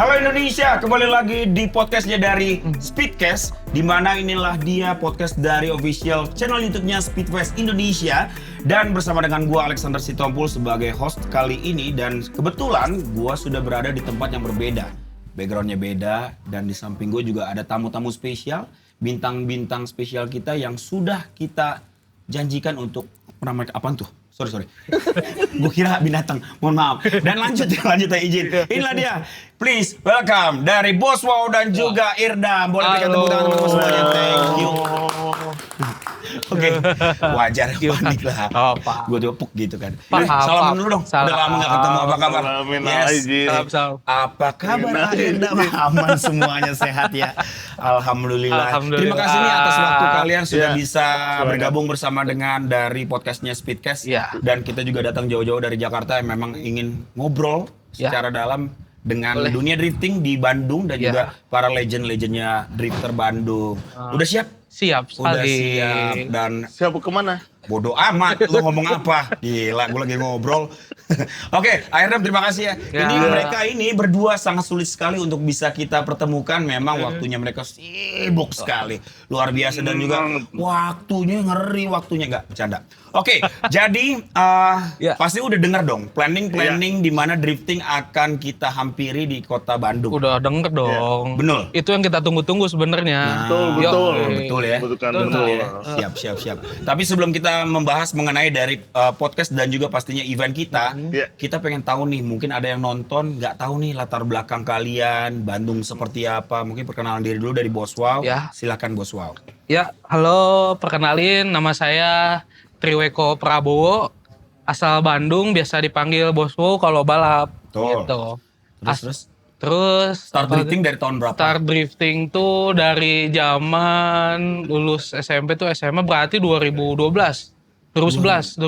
Halo Indonesia, kembali lagi di podcastnya dari Speedcast, di mana inilah dia podcast dari official channel YouTube-nya Speedfest Indonesia. Dan bersama dengan gua Alexander Sitompul sebagai host kali ini. Dan kebetulan gua sudah berada di tempat yang berbeda. Backgroundnya beda, dan di samping gue juga ada tamu-tamu spesial, bintang-bintang spesial kita yang sudah kita janjikan untuk apaan tuh? Sorry. Gue kira binatang, mohon maaf. Dan lanjut ya izin. Inilah dia, please welcome dari Bos Wow dan juga Irda. Boleh berikan tepuk tangan teman-teman semuanya, thank you. Oke, wajar panik lah. Gue tepuk gitu kan. Salaman dulu dong, udah lama gak ketemu, apa kabar? Salam. Apa kabar Irda? Aman semuanya, sehat ya. Alhamdulillah. Terima kasih nih atas waktu kalian sudah bisa bergabung bersama dengan dari podcastnya Speedcast. Dan kita juga datang jauh-jauh dari Jakarta yang memang ingin ngobrol secara dalam dengan dunia drifting di Bandung dan juga para legend-legendnya drifter Bandung. Udah siap? Siap sekali. Udah siap. Dan siap kemana? Bodoh amat, lu ngomong apa? Gila, gue lagi ngobrol. Oke, Airdam terima kasih ya. Ini mereka ini berdua sangat sulit sekali untuk bisa kita pertemukan. Memang waktunya mereka sibuk sekali. Luar biasa dan juga waktunya ngeri, waktunya nggak bercanda. Oke, jadi pasti udah dengar dong planning di mana drifting akan kita hampiri di kota Bandung. Udah denger dong. Betul. Itu yang kita tunggu-tunggu sebenarnya. Betul ya. Siap. Tapi sebelum kita membahas mengenai dari podcast dan juga pastinya event kita, kita pengen tahu nih, mungkin ada yang nonton nggak tahu nih latar belakang kalian, Bandung seperti apa. Mungkin perkenalan diri dulu dari Bos Wow. Silakan Bos Wow. Ya, halo, perkenalin nama saya Triweko Prabowo, asal Bandung, biasa dipanggil Bos Wow kalau balap. Gitu. Terus start drifting dari tahun berapa? Start drifting tuh dari zaman lulus SMP tuh, SMA berarti 2011. 2011. 14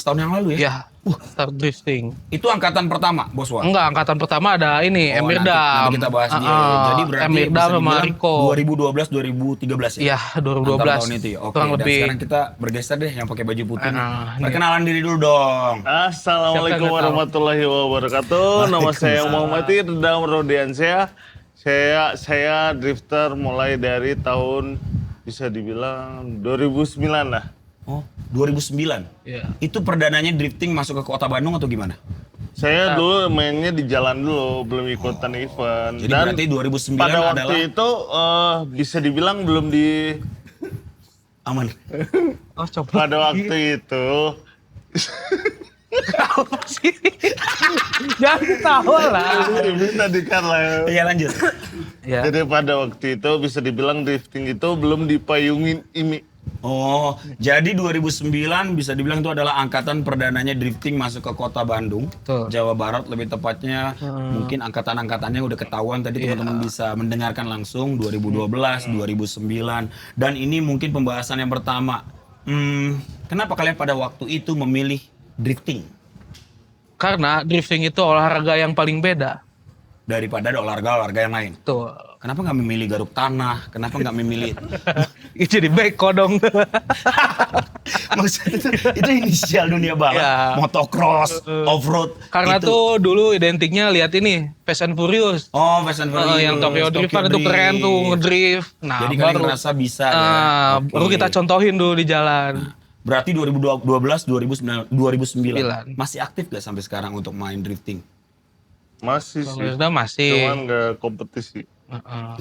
tahun yang lalu ya? Ya, start drifting. Itu angkatan pertama, Bos Wow? Enggak, angkatan pertama ada ini, Emirdam. Nanti kita bahas dia. Jadi berarti Emirdam sama Riko. 2012-2013 ya? Iya, 2012. Tahun itu ya? Oke, kurang dan lebih. sekarang kita bergeser deh yang pakai baju putih. Perkenalan diri dulu dong. Assalamualaikum warahmatullahi wabarakatuh. Nama saya Muhammad Irdam Rodiansyah. Saya drifter mulai dari tahun bisa dibilang 2009 lah. Oh, 2009? Iya. Itu perdananya drifting masuk ke kota Bandung atau gimana? Saya dulu mainnya di jalan dulu, belum ikutan event. Jadi dan berarti 2009 pada adalah... waktu itu bisa dibilang belum di... Aman. Pada waktu itu... Apa sih? Jangan ketawa lah. Bisa dikat lah. Iya, lanjut. Ya. Jadi pada waktu itu bisa dibilang drifting itu belum dipayungin IMI. Oh, jadi 2009 bisa dibilang itu adalah angkatan perdananya drifting masuk ke kota Bandung, Jawa Barat lebih tepatnya. Mungkin angkatan-angkatannya udah ketahuan tadi teman-teman bisa mendengarkan langsung 2012, 2009. Dan ini mungkin pembahasan yang pertama. Kenapa kalian pada waktu itu memilih drifting? Karena drifting itu olahraga yang paling beda Daripada olahraga yang lain. tuh. Kenapa nggak memilih garuk tanah? Kenapa nggak memilih... Itu di beko dong. Maksudnya itu inisial dunia balap, motocross, off-road. Karena itu. tuh dulu identiknya lihat ini Fast and Furious. Oh, Fast and Furious. Yang Tokyo Drift kan itu keren tuh, ngedrift. Nah, jadi kalian ngerasa bisa ya? Baru kita contohin dulu di jalan. Berarti 2012, 2009 masih aktif gak sampai sekarang untuk main drifting? Masih sih. Sudah masih. Cuman nggak kompetisi.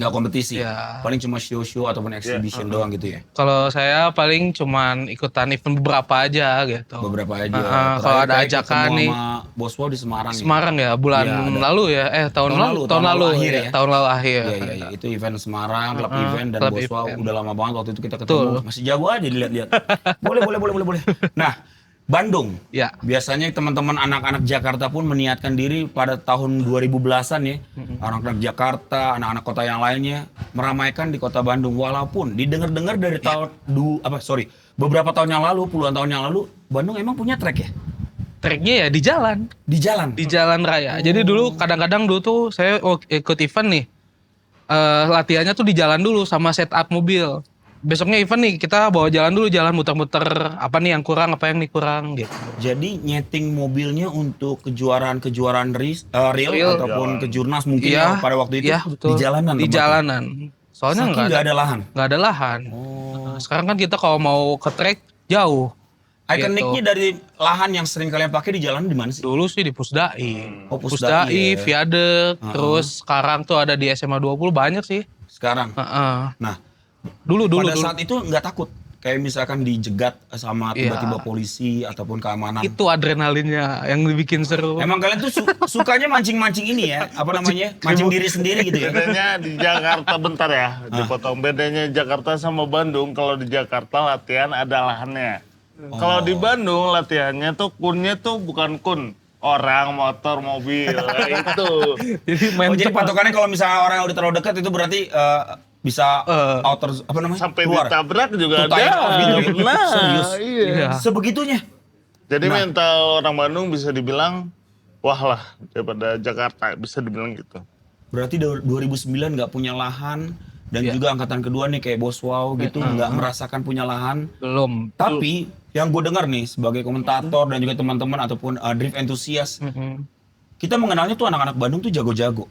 Nggak kompetisi? Ya. Paling cuma show-show ataupun exhibition doang gitu ya? Kalau saya paling cuman ikutan event beberapa aja gitu. Beberapa aja. Kalau ada ajakan nih. Sama Bos Wow di Semarang. Semarang ya, bulan lalu ya. Tahun lalu akhir ya? Tahun lalu akhir. Iya. Itu event Semarang, klub event dan klub Bos Wow event. udah lama banget waktu itu kita ketemu. Masih jago aja dilihat-lihat. Boleh. Nah, Bandung. Ya. Biasanya teman-teman anak-anak Jakarta pun meniatkan diri pada tahun 2010-an ya. Anak-anak Jakarta, anak-anak kota yang lainnya meramaikan di kota Bandung. Walaupun didengar-dengar dari beberapa tahun yang lalu, puluhan tahun yang lalu, Bandung emang punya trek ya? Treknya ya di jalan. Di jalan? Di jalan raya. Jadi dulu kadang-kadang dulu tuh saya ikut event nih. Latihannya tuh di jalan dulu sama setup mobil. besoknya event nih kita bawa jalan dulu, jalan muter-muter apa nih yang kurang, apa yang nih kurang gitu. Jadi nyeting mobilnya untuk kejuaraan real Real. ataupun kejurnas mungkin Iya, ya, pada waktu itu iya, betul. di jalanan. Di tempatnya? jalanan. Soalnya Saking nggak ada lahan. nggak ada lahan. Oh. Sekarang kan kita kalau mau ke trek jauh. Ikoniknya Gitu. dari lahan yang sering kalian pakai di jalan di mana sih? Dulu sih di Pusdai. Oh, Pusdai, ya. Viaduk, terus sekarang tuh ada di SMA 20 banyak sih. Sekarang. Heeh. Nah, Dulu pada saat itu nggak takut kayak misalkan dijegat sama Iya. tiba-tiba polisi ataupun keamanan. Itu adrenalinnya yang bikin seru. Emang kalian tuh sukanya mancing-mancing ini ya, apa namanya? Mancing diri sendiri gitu ya. Bedanya di Jakarta bentar ya, dipotong. Bedanya Jakarta sama Bandung, kalau di Jakarta latihan ada lahannya. Kalau di Bandung latihannya tuh kunnya tuh bukan kun, orang, motor, mobil, itu. Jadi main Oh, jadi patokannya kalau misalnya orang yang udah terlalu dekat itu berarti bisa outer apa namanya? Sampai keluar. ditabrak juga To tie ada. off gitu. Nah, Serius? iya. Iya. Sebegitunya. Jadi mental orang Bandung bisa dibilang wah lah daripada Jakarta, bisa dibilang gitu. Berarti 2009 nggak punya lahan dan juga angkatan kedua nih kayak Bos Wow gitu nggak merasakan punya lahan. belum. Tapi yang gue dengar nih sebagai komentator dan juga teman-teman ataupun drift enthusiast, kita mengenalnya tuh anak-anak Bandung tuh jago-jago.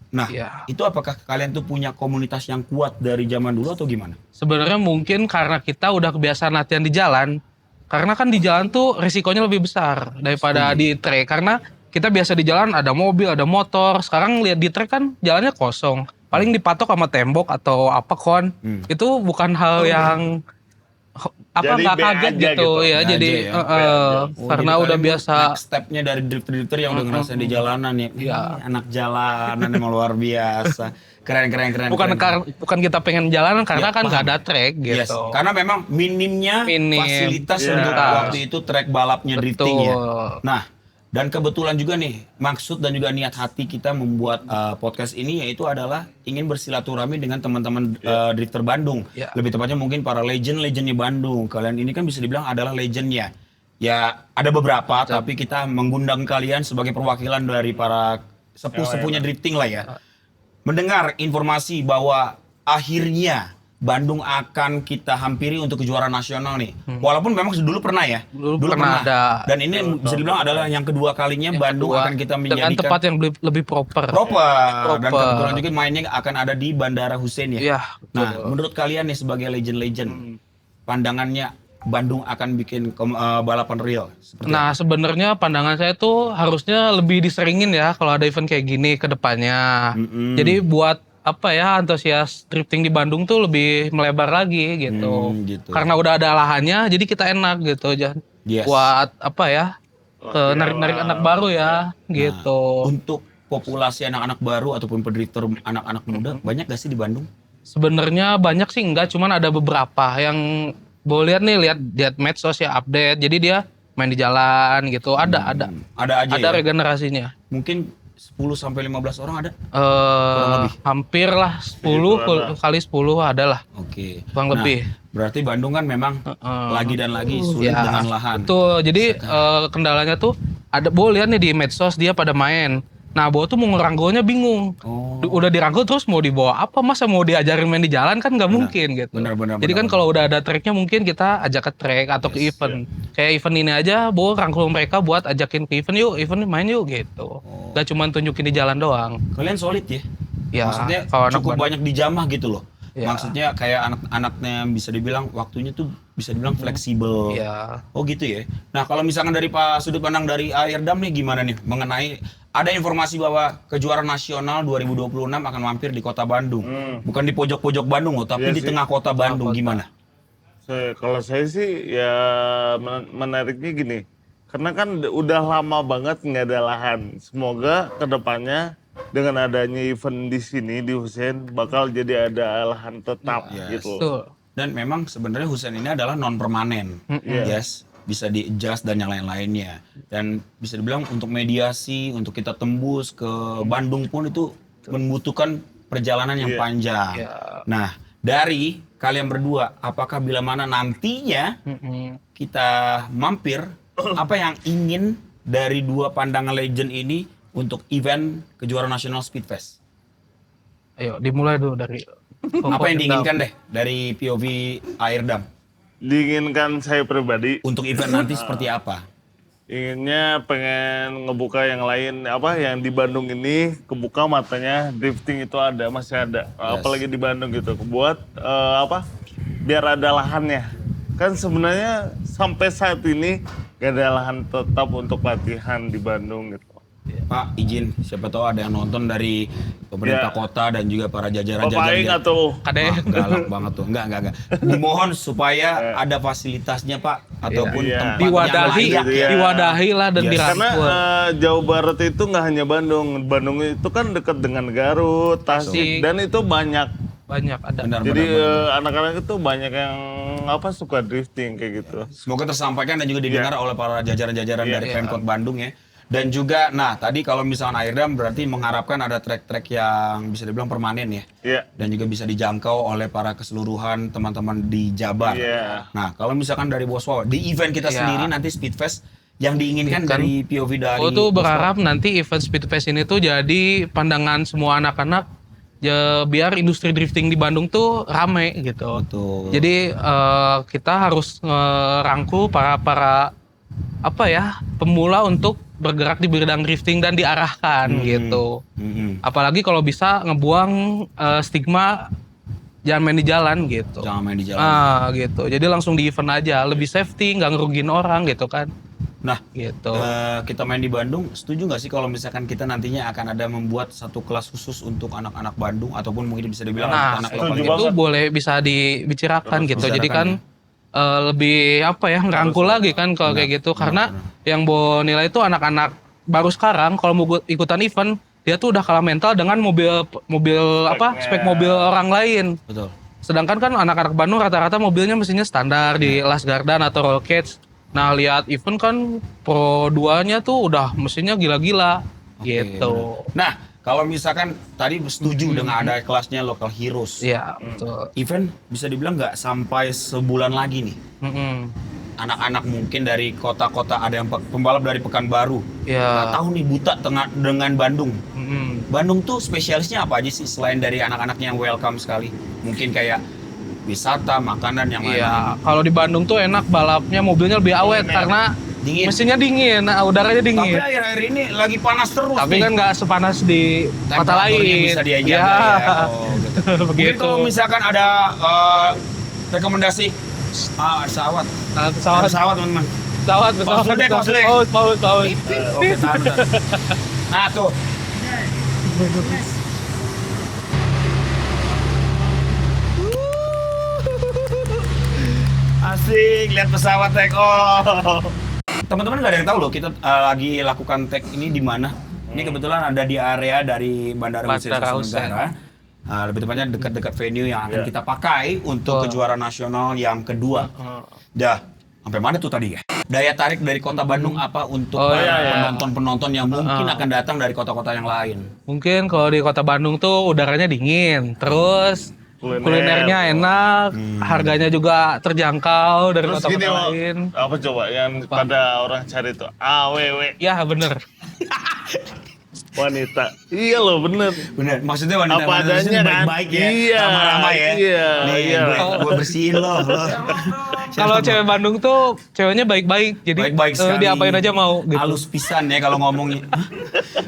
Nah, Iya. itu apakah kalian tuh punya komunitas yang kuat dari zaman dulu atau gimana? Sebenarnya mungkin karena kita udah kebiasaan latihan di jalan. Karena kan di jalan tuh risikonya lebih besar daripada di trek. Karena kita biasa di jalan ada mobil, ada motor. Sekarang lihat di trek kan jalannya kosong. Paling dipatok sama tembok atau apa kon. Itu bukan hal yang apa Jadi nggak be kaget aja gitu, gitu. ya. Be Jadi aja ya. karena jadi udah kalian biasa. next stepnya dari drifter-drifter yang udah ngerasain di jalanan ya. Iya. Anak jalanan emang luar biasa. Keren. Bukan kita pengen jalanan karena Ya, kan nggak paham. ada trek gitu. Yes, karena memang minimnya Minim. fasilitas Iya. untuk waktu itu track balapnya drifting ya. Betul. Nah, dan kebetulan juga nih maksud dan juga niat hati kita membuat podcast ini yaitu adalah ingin bersilaturahmi dengan teman-teman drifter Bandung. Iya. Lebih tepatnya mungkin para legendnya Bandung. Kalian ini kan bisa dibilang adalah legendnya. Ya ada beberapa tapi kita mengundang kalian sebagai perwakilan dari para sepuh-sepuhnya drifting lah ya. Mendengar informasi bahwa akhirnya Bandung akan kita hampiri untuk kejuaraan nasional nih. Walaupun memang dulu pernah ya. Dulu pernah ada. Dan ini bisa dibilang adalah yang kedua kalinya Bandung Kedua, akan kita dengan menjadikan tempat yang lebih proper. proper. Dan Proper. kebetulan juga mainnya akan ada di Bandara Hussein ya. Iya, Nah, menurut kalian nih sebagai legend-legend, pandangannya Bandung akan bikin balapan real. Seperti Nah, sebenarnya pandangan saya tuh harusnya lebih diseringin ya kalau ada event kayak gini ke depannya. Jadi buat apa ya, antusias drifting di Bandung tuh lebih melebar lagi gitu. gitu. Karena udah ada lahannya, jadi kita enak gitu aja. Yes. Buat apa ya? Narik-narik anak baru ya, gitu. Untuk populasi anak-anak baru ataupun pedrifter anak-anak muda banyak gak sih di Bandung? Sebenarnya banyak sih enggak, cuman ada beberapa yang boleh lihat medsos ya, update. Jadi dia main di jalan gitu. Ada Ada aja ada ya. regenerasinya. Mungkin 10 sampai 15 orang ada. Eh hampir lah 10 kali 10 ada lah. Oke. Kurang lebih. Berarti Bandung kan memang lagi dan lagi sulit Ya, dengan lahan. Betul. Jadi kendalanya tuh ada boleh lihat nih di medsos dia pada main. Nah, bawa tuh mau ngerangkulnya bingung. Oh. Udah dirangkul terus mau dibawa apa? Masa mau diajarin main di jalan kan nggak mungkin gitu. Benar. Jadi kan kalau udah ada treknya mungkin kita ajak ke trek atau ke event. Kayak event ini aja, bawa rangkul mereka buat ajakin ke event main yuk gitu. Gak cuma tunjukin di jalan doang. Kalian solid ya? Ya, Maksudnya kalau anak cukup Bandung. banyak dijamah gitu loh. Ya. Maksudnya kayak anak-anaknya bisa dibilang waktunya tuh bisa dibilang fleksibel. Iya. Oh gitu ya. Nah kalau misalkan dari sudut pandang dari Airdam nih gimana nih mengenai ada informasi bahwa kejuaraan nasional 2026 akan mampir di kota Bandung. Bukan di pojok-pojok Bandung loh, tapi Iya di sih. tengah kota Bandung. Gimana? Kalau saya sih ya menariknya gini, karena kan udah lama banget nggak ada lahan. Semoga kedepannya dengan adanya event di sini di Hussein bakal jadi ada lahan tetap gitu. Betul. Dan memang sebenarnya Hussein ini adalah non permanen, yes, bisa di adjust dan yang lain-lainnya. Dan bisa dibilang untuk mediasi, untuk kita tembus ke Bandung pun itu membutuhkan perjalanan yang panjang. Nah, dari kalian berdua, apakah bila mana nantinya kita mampir, apa yang ingin dari dua pandangan legend ini untuk event kejuaraan nasional Speedfest? Ayo dimulai dulu dari Apa yang diinginkan deh dari POV Airdam Diinginkan saya pribadi, untuk event nanti seperti apa? inginnya pengen ngebuka yang lain, yang di Bandung ini kebuka matanya, drifting itu masih ada, apalagi di Bandung gitu, buat biar ada lahannya. Kan sebenarnya sampai saat ini gak ada lahan tetap untuk latihan di Bandung gitu. Pak, izin, siapa tahu ada yang nonton dari pemerintah kota dan juga para jajaran-jajaran. Bapak Aing atau Kadeh. Galak banget tuh. Enggak. Dimohon supaya ada fasilitasnya, Pak, ataupun tempat diwadahi, yang layak ya. diwadahi lah dan Yes. karena dirangkul. Jawa Barat itu nggak hanya Bandung. Bandung itu kan dekat dengan Garut, Tasik, Tasik. dan itu banyak. Banyak ada. Benar, Jadi benar. anak-anak itu banyak yang suka drifting kayak gitu. Semoga tersampaikan dan juga didengar oleh para jajaran-jajaran dari Pemkot Bandung ya. Dan juga, nah tadi kalau misalnya Airdam berarti mengharapkan ada trek-trek yang bisa dibilang permanen ya. Iya. Dan juga bisa dijangkau oleh para keseluruhan teman-teman di Jabar. Iya. Nah kalau misalkan dari Bos Wow, di event kita Iya. sendiri nanti Speedfest yang diinginkan Kan, dari POV dari Aku tuh Bos Wow. berharap nanti event Speedfest ini tuh jadi pandangan semua anak-anak ya, biar industri drifting di Bandung tuh rame gitu. Betul. Jadi kita harus ngerangkul para pemula untuk bergerak di bidang drifting dan diarahkan gitu. Apalagi kalau bisa ngebuang stigma jangan main di jalan gitu. Jangan main di jalan. Gitu. Jadi langsung di event aja, lebih safety, nggak ngerugiin orang gitu kan. Nah, Gitu. kita main di Bandung, setuju nggak sih kalau misalkan kita nantinya akan ada membuat satu kelas khusus untuk anak-anak Bandung ataupun mungkin bisa dibilang Nah, anak-anak setuju lokal banget. itu boleh bisa dibicarakan gitu. Jadi kan Bicarakan, lebih ngerangkul lagi kan kalau kayak gitu. Karena yang Bo nilai itu anak-anak baru sekarang kalau mau ikutan event dia tuh udah kalah mental dengan mobil spek mobil orang lain. Betul. Sedangkan kan anak-anak Bandung rata-rata mobilnya mesinnya standar di Last Garden atau Roll Cage. Nah lihat event kan Pro 2-nya tuh udah mesinnya gila-gila gitu. Nah, kalau misalkan tadi setuju dengan ada kelasnya Local Heroes. Iya betul. Event bisa dibilang nggak sampai sebulan lagi nih. Mm-mm. Anak-anak mungkin dari kota-kota, ada yang pembalap dari Pekanbaru. Iya. Nggak tahu nih buta dengan Bandung. Mm-mm. Bandung tuh spesialisnya apa aja sih selain dari anak-anaknya yang welcome sekali? Mungkin kayak wisata, makanan yang lain. Iya, kalau di Bandung tuh enak balapnya, mobilnya lebih awet karena Dingin. mesinnya dingin, nah, udaranya Tapi dingin. akhir-akhir ini lagi panas terus Tapi nih. kan nggak sepanas di kota Temperaturnya lain. bisa dia jaga Iya. ya. Oh, gitu. Mungkin Begitu. kalau misalkan ada rekomendasi pesawat. Pesawat, Pesawat teman-teman. pesawat. Koslet. Paus. Oke, tahan. Nah tuh. Asik, lihat pesawat take off. Teman-teman nggak ada yang tahu loh, kita lagi lakukan take ini di mana. Ini kebetulan ada di area dari Bandara Hussein Bandara Sastra Negara. Lebih tepatnya dekat-dekat venue yang akan kita pakai untuk kejuaraan nasional yang kedua. Dah, sampai mana tuh tadi ya? Daya tarik dari kota Bandung apa untuk penonton-penonton yang mungkin akan datang dari kota-kota yang lain? Mungkin kalau di kota Bandung tuh udaranya dingin, terus kulinernya enak, harganya juga terjangkau dari Terus kota-kota gini, Wak, lain. apa coba yang pada orang cari tuh AWW Ya bener. wanita. Iya loh, bener. Bener, maksudnya wanita Apa wanita adanya kan? baik-baik ya, Iya, ramah-ramah ya. iya, Nih, iya. gue bersihin loh. Kalau cewek Bandung tuh ceweknya baik-baik, jadi Baik-baik sekali. diapain aja mau gitu. Halus pisan ya kalau ngomongnya.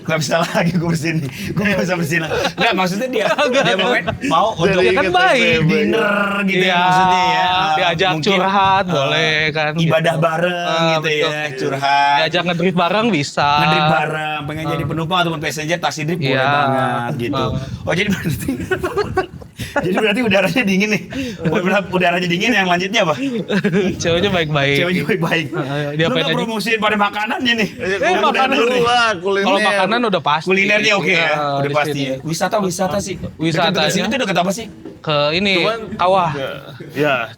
Gak bisa lagi gue bersihin. Gue gak bisa bersihin. Nggak, maksudnya dia mau untuk Ya kan baik. dinner gitu ya Iya, maksudnya ya. diajak Mungkin, curhat boleh kan. Ibadah gitu. bareng gitu betul. ya, curhat. Diajak ngedrift bareng bisa. Ngedrip bareng, pengen jadi penumpang ataupun passenger taksi drip boleh Iya. banget gitu. Oh jadi berarti jadi berarti udaranya dingin nih. Udaranya dingin, yang lanjutnya apa? Ceweknya baik-baik. Ceweknya baik-baik. Dia Lu pengen nggak aja. promosiin pada makanannya nih. makanan dulu lah, kuliner. Kalau makanan udah pasti. Kulinernya oke ya, udah di pasti sini. ya. Wisata sih. Wisatanya- Dekat sini tuh deket apa sih? Ke ini Cuman kawah.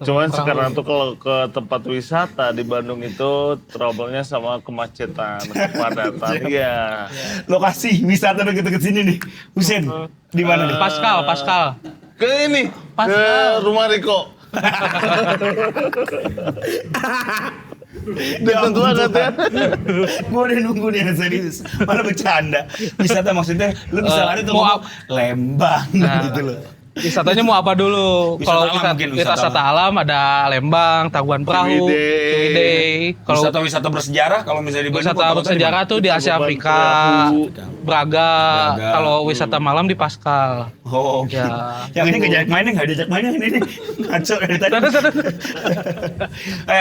cuman sekarang tuh kalau ke tempat wisata di Bandung itu trouble-nya sama kemacetan, kepadatan. Iya. Lokasi wisata deket-deket sini nih. Husen, di mana nih? Pascal. Ke ini, Pas ke rumah Riko. Ditunggu banget ya. Gue udah nunggu nih yang serius. Malah bercanda. Wisata maksudnya lu bisa lari tuh mau ngomong Lembang Nah, gitu loh. Wisatanya mau apa dulu? Wisata Kalau alam mungkin, wisata wisata alam ada Lembang, Tangkuban Perahu, Ciwidey. Kalau Wisata bersejarah kalau misalnya di Bandung, wisata kota-kota bersejarah di tuh di Asia Tangkuban Afrika, Perahu. Braga. Braga. Kalau wisata malam di Paskal. mana? Oh, Ya. Yang ini ngajak mainnya nggak diajak mainnya ini nih. Ngaco dari tadi.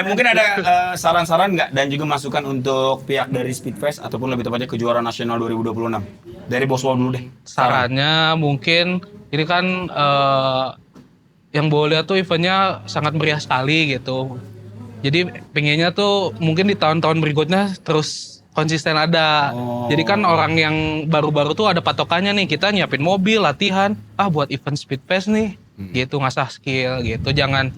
Mungkin ada saran-saran nggak dan juga masukan untuk pihak dari Speedfest ataupun lebih tepatnya kejuaraan nasional 2026 dari Boswell dulu deh. Sarannya mungkin ini kan yang boleh lihat tuh eventnya sangat meriah sekali gitu. Jadi pengennya tuh mungkin di tahun-tahun berikutnya terus konsisten ada. Oh. Jadi kan orang yang baru-baru tuh ada patokannya nih, kita nyiapin mobil, latihan, buat event Speedfest nih, gitu ngasah skill gitu. Jangan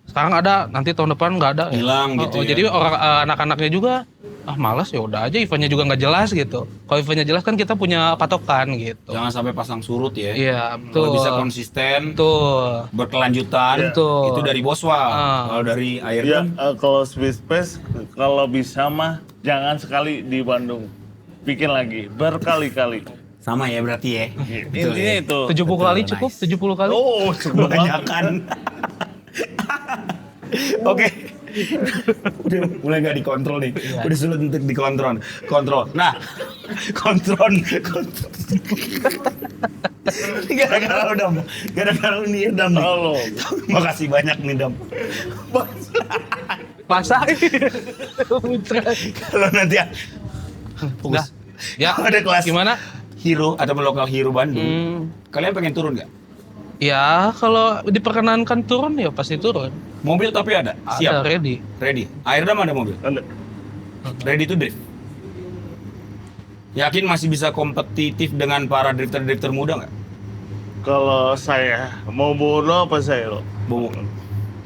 sekarang ada, nanti tahun depan nggak ada. Hilang gitu ya. Jadi orang anak-anaknya juga malas ya udah aja, eventnya juga nggak jelas gitu. Kalau eventnya jelas kan kita punya patokan gitu. Jangan sampai pasang surut ya. Iya, Kalau betul. bisa konsisten, Betul. berkelanjutan, Betul. itu dari Boswell. Ah. Kalau dari air Ya, kalau Speedfest kalau bisa mah jangan sekali di Bandung. Bikin lagi berkali-kali. sama ya berarti ya. Betul Intinya ya. itu. 70 kali Betul, cukup, nice. 70 kali. Oh, Kebanyakan. Oke. Udah mulai nggak dikontrol nih. Udah sulit untuk dikontrol. Nah, kontrol. Gara-gara lu Dam. Gara-gara lu nih Dam nih. Halo. Makasih banyak nih Dam. Masa? Kalau nanti Enggak. fokus. Ya, Ada kelas gimana? hero atau lokal hero Bandung. Hmm, Kalian pengen turun nggak? ya kalau diperkenankan turun ya pasti turun. Mobil tapi ada. Ada Siap. ready. Ready. Airdam ada mobil. Ada. Ready to drift. Yakin masih bisa kompetitif dengan para drifter-drifter muda nggak? Kalau saya mau bono apa saya lo? Bowo.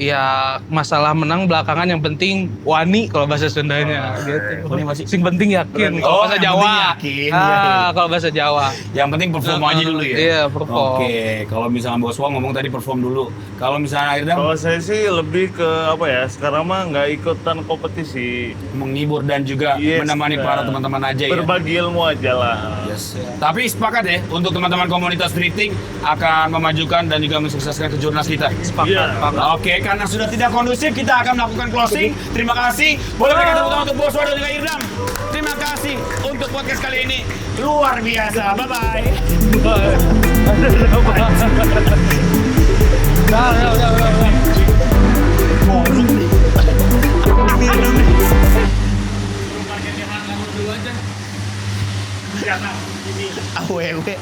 Ya masalah menang belakangan, yang penting wani kalau bahasa Sundanya gitu. Wani masih- Sing penting yakin Oh, kalau bahasa yang Jawa. penting yakin, iya. Kalau bahasa Jawa. Yang penting perform aja dulu ya. Iya, perform. Oke, kalau misalnya Boswell ngomong tadi perform dulu. Kalau misalnya Airdam Kalau saya sih lebih ke apa ya? Sekarang mah nggak ikutan kompetisi. menghibur dan juga Yes, menemani para teman-teman aja ya. Berbagi ilmu aja lah. Yes. Tapi sepakat ya untuk teman-teman komunitas drifting akan memajukan dan juga mensukseskan kejurnas kita. Sepakat, Iya. sepakat. Oke, karena sudah tidak kondusif, kita akan melakukan closing. Terima kasih. Boleh berikan tepuk tangan untuk Boswell dan juga Irdam. Terima kasih untuk podcast kali ini. Luar biasa. Bye-bye. Ngorok nih. Irdam nih. Awewe.